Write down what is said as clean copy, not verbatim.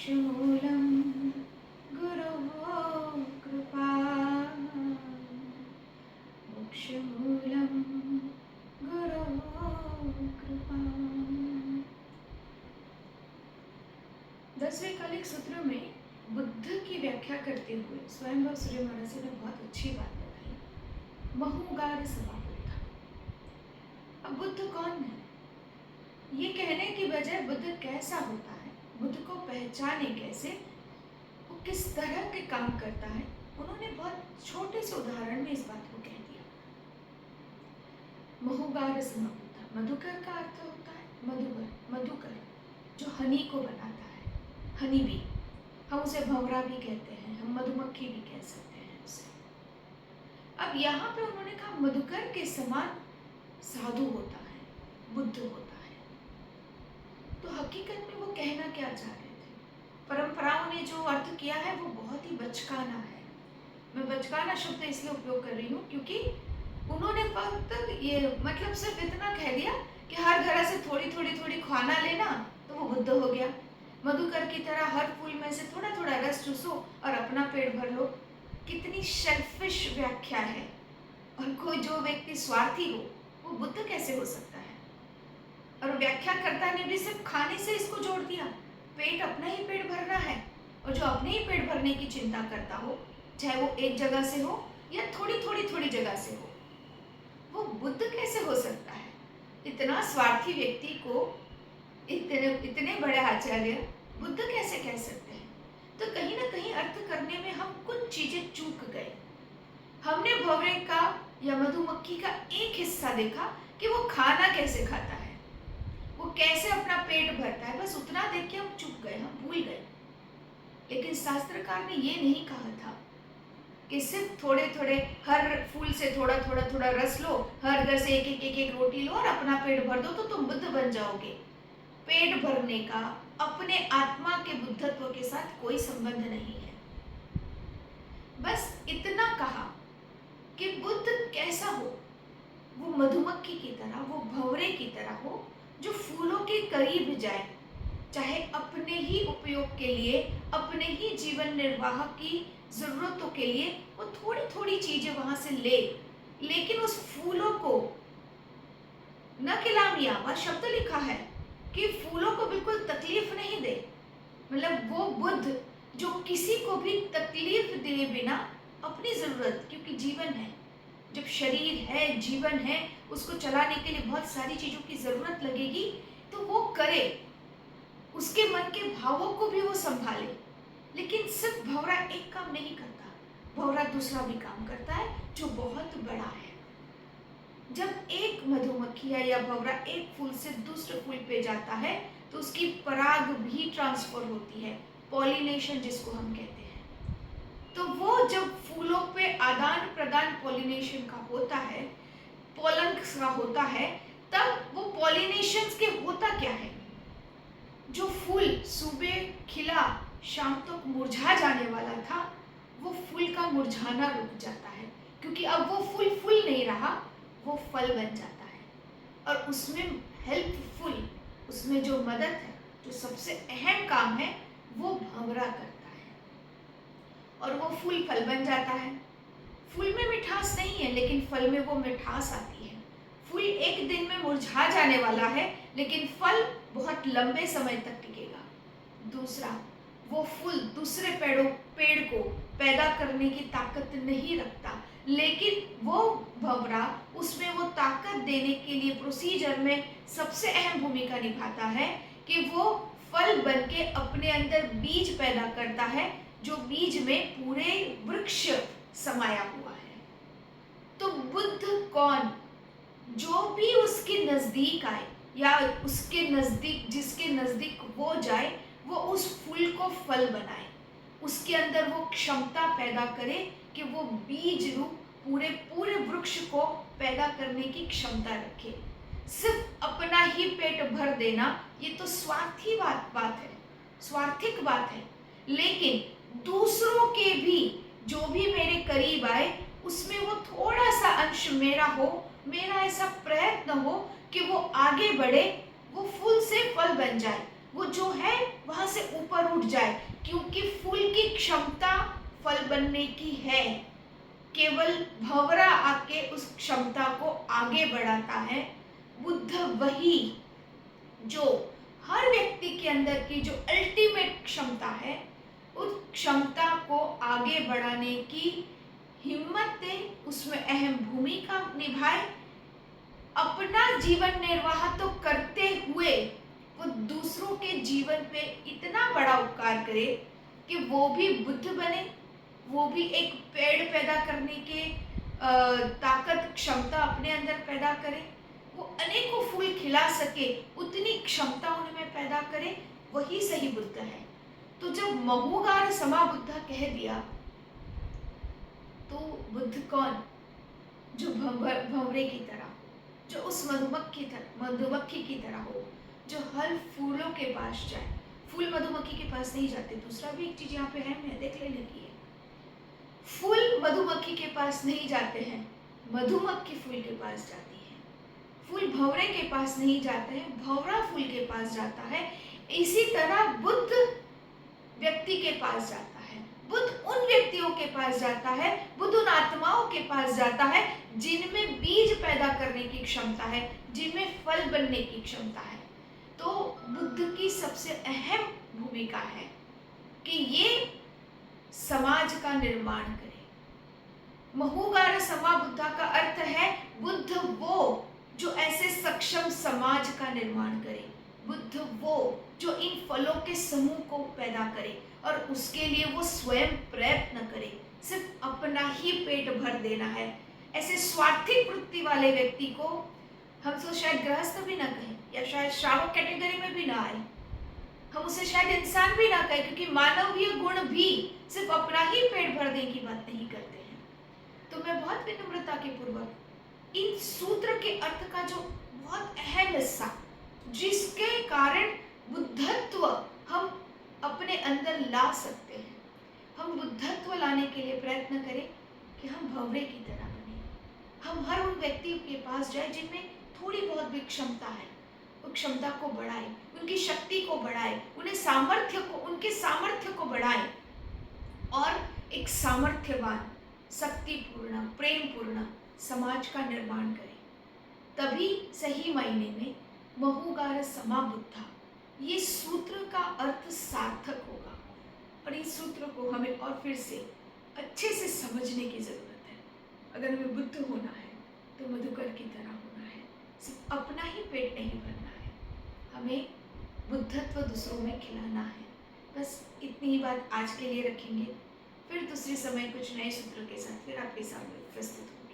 मोक्षमूलं गुरोः कृपा। मोक्षमूलं गुरोः कृपा। 10वें कालिक सूत्र में बुद्ध की व्याख्या करते हुए स्वयंभव सूर्य महाराज ने बहुत अच्छी बात बताई। बहुगार सवा बुद्ध। अब बुद्ध कौन है ये कहने की बजाय बुद्ध कैसा होता है, बुद्ध को पहचाने कैसे, वो किस तरह के काम करता है, उन्होंने बहुत छोटे से उदाहरण में इस बात को कह दिया। महुगार समाबुद्ध, मधुकर का अर्थ होता है मधुकर, मधुकर जो हनी को बनाता है, हनी बी। हम उसे भंवरा भी कहते हैं, हम मधुमक्खी भी कह सकते हैं उसे। अब यहाँ पे उन्होंने कहा मधुकर के समान साधु होता है, बुद्ध होता है। तो हकीकत में वो कहना क्या चाह रहे थे? परंपराओं ने जो अर्थ किया है वो बहुत ही बचकाना है। मैं बचकाना शब्द इसलिए उपयोग कर रही हूँ क्योंकि उन्होंने फक्त ये मतलब सिर्फ इतना कह दिया कि हर घर से थोड़ी थोड़ी थोड़ी खाना लेना तो वो बुद्ध हो गया। मधुकर की तरह हर फूल में से थोड़ा थोड़ा रस चूसो और अपना पेट भर लो। कितनी सेल्फिश व्याख्या है। और कोई जो व्यक्ति स्वार्थी हो वो बुद्ध कैसे हो सकता है? और व्याख्याकर्ता ने भी सिर्फ खाने से इसको जोड़ दिया। पेट अपना ही पेट भरना है, और जो अपने ही पेट भरने की चिंता करता हो, चाहे वो एक जगह से हो या थोड़ी थोड़ी थोड़ी जगह से हो, वो बुद्ध कैसे हो सकता है? इतना स्वार्थी व्यक्ति को इतने इतने बड़े आचार्य बुद्ध कैसे कह सकते हैं? तो कहीं ना कहीं अर्थ करने में हम कुछ चीजें चूक गए। हमने भंवरे का या मधुमक्खी का एक हिस्सा देखा कि वो खाना कैसे खाता है, वो कैसे अपना पेट भरता है, बस उतना देख के हम चुप गए, हम भूल गए। लेकिन शास्त्रकार ने ये नहीं कहा था कि सिर्फ थोड़े थोड़े हर फूल से थोड़ा थोड़ा थोड़ा रस लो, हर घर से एक रोटी लो और अपना पेट भर दो तो तुम बुद्ध बन जाओगे। पेट भरने का अपने आत्मा के बुद्धत्व के साथ कोई संबंध नहीं है। बस इतना कहा कि बुद्ध कैसा हो, वो मधुमक्खी की तरह, वो भंवरे की तरह हो जो फूलों के करीब जाए, चाहे अपने ही उपयोग के लिए, अपने ही जीवन निर्वाह की जरूरतों के लिए वो थोड़ी थोड़ी चीजें वहां से ले, लेकिन उस फूलों को न खिलामिया, वह शब्द लिखा है कि फूलों को बिल्कुल तकलीफ नहीं दे। मतलब वो बुद्ध जो किसी को भी तकलीफ दे बिना अपनी जरूरत, क्योंकि जीवन है, जब शरीर है, जीवन है, उसको चलाने के लिए बहुत सारी चीजों की जरूरत लगेगी, तो वो करे, उसके मन के भावों को भी वो संभाले। लेकिन सिर्फ भंवरा एक काम नहीं करता, भंवरा दूसरा भी काम करता है जो बहुत बड़ा है। जब एक मधुमक्खी या भंवरा एक फूल से दूसरे फूल पे जाता है तो उसकी पराग भी ट्रांसफर होती है, पॉलिनेशन जिसको हम कहते हैं। तो वो जब फूलों पे आदान प्रदान पॉलिनेशन का होता है, पोलन का होता है, तब वो पॉलिनेशन के होता क्या है? जो फूल सुबह खिला शाम तक मुरझा जाने वाला था, वो फूल का मुरझाना रुक जाता है, क्योंकि अब वो फूल नहीं रहा, वो फल बन जाता है। और उसमें हेल्पफुल, उसमें जो मदद है, जो सबसे अहम काम है, वो भंवरा करता है और वो फूल फल बन जाता है। फूल में मिठास नहीं है, लेकिन फल में वो मिठास आती है। फूल एक दिन में मुरझा जाने वाला है, लेकिन फल बहुत लंबे समय तक टिकेगा। दूसरा, वो फूल दूसरे पेड़ को पैदा करने की ताकत नहीं रखता, लेकिन वो भंवरा उसमें वो ताकत देने के लिए प्रोसीजर में सबसे अहम भूमिका निभाता है कि वो फल बन के अपने अंदर बीज पैदा करता है, जो बीज में पूरे वृक्ष समाया हुआ है। तो बुद्ध कौन? जो भी उसके नजदीक आए या उसके नजदीक, जिसके नजदीक वो जाए, वो उस फूल को फल बनाए, उसके अंदर वो क्षमता पैदा करे कि वो बीज रूप पूरे वृक्ष को पैदा करने की क्षमता रखे। सिर्फ अपना ही पेट भर देना, ये तो स्वार्थी बात है, स्वार्थिक बात है। लेकिन दूसरों के भी, जो भी मेरे करीब आए, उसमें वो थोड़ा सा अंश मेरा हो, मेरा ऐसा प्रयत्न हो कि वो आगे बढ़े, वो फूल से फल बन जाए, वो जो है वहां से ऊपर उठ जाए, क्योंकि फूल की क्षमता फल बनने की है। केवल भंवरा आके उस क्षमता को आगे बढ़ाता है। बुद्ध वही जो हर व्यक्ति के अंदर की जो अल्टीमेट क्षमता है, उस क्षमता को आगे बढ़ाने की हिम्मत दे, उसमें अहम भूमिका निभाए, अपना जीवन निर्वाह तो करते हुए वो दूसरों के जीवन पे इतना बड़ा उपकार करे कि वो भी बुद्ध बने, वो भी एक पेड़ पैदा करने के ताकत क्षमता अपने अंदर पैदा करे, वो अनेकों फूल खिला सके, उतनी क्षमता उनमें पैदा करे, वही सही बुद्ध है। तो जब महुगार समा बुद्धा कह दिया, तो बुद्ध कौन? जो भंवरे की तरह, जो उस मधुमक्खी की तरह हो, जो हर फूलों के पास जाए। फूल मधुमक्खी के पास नहीं जाते। दूसरा भी एक चीज यहाँ पे है, देख लेने की है। फूल मधुमक्खी के पास नहीं जाते हैं, मधुमक्खी फूल के पास जाती है। फूल भंवरे के पास नहीं जाते हैं, भंवरा फूल के पास जाता है। इसी तरह बुद्ध व्यक्ति के पास जाता है, बुद्ध उन व्यक्तियों के पास जाता है, बुद्ध उन आत्माओं के पास जाता है जिनमें बीज पैदा करने की क्षमता है, जिनमें फल बनने की क्षमता है। तो बुद्ध की सबसे अहम भूमिका है कि ये समाज का निर्माण करे। महुगार समा बुद्धा का अर्थ है बुद्ध वो जो ऐसे सक्षम समाज का निर्माण करे, बुद्ध वो जो इन फलों के समूह को पैदा करे और उसके लिए वो स्वयं प्रयत्न करे। सिर्फ अपना ही पेट भर देना है, ऐसे स्वार्थी वृत्ति वाले व्यक्ति को हम तो शायद गृहस्थ भी ना कहें, या शायद श्रावक कैटेगरी में भी ना आए, हम उसे शायद इंसान भी ना कहें, क्योंकि मानवीय गुण भी सिर्फ अपना ही पेट भर देने की बात नहीं करते हैं। तो मैं बहुत विनम्रता के पूर्वक इन सूत्र के अर्थ का जो बहुत अहम हिस्सा, जिसके कारण बुद्धत्व हम अपने अंदर ला सकते हैं, हम बुद्धत्व लाने के लिए प्रयत्न करें कि हम भंवरे की तरह बने। हम हर उन व्यक्ति के पास जाए जिनमें थोड़ी बहुत भी क्षमता है, उस क्षमता को बढ़ाए, उनकी शक्ति को बढ़ाए, उनके सामर्थ्य को बढ़ाए और एक सामर्थ्यवान, शक्तिपूर्ण, प्रेमपूर्ण समाज का निर्माण करें। तभी सही मायने में महुगार समा बुद्धा, ये सूत्र का अर्थ सार्थक होगा। और इस सूत्र को हमें और फिर से अच्छे से समझने की जरूरत है। अगर हमें बुद्ध होना है तो मधुकर की तरह होना है, सिर्फ अपना ही पेट नहीं भरना है, हमें बुद्धत्व दूसरों में खिलाना है। बस इतनी ही बात आज के लिए रखेंगे, फिर दूसरे समय कुछ नए सूत्र के साथ फिर आपके सामने उपस्थित होंगे।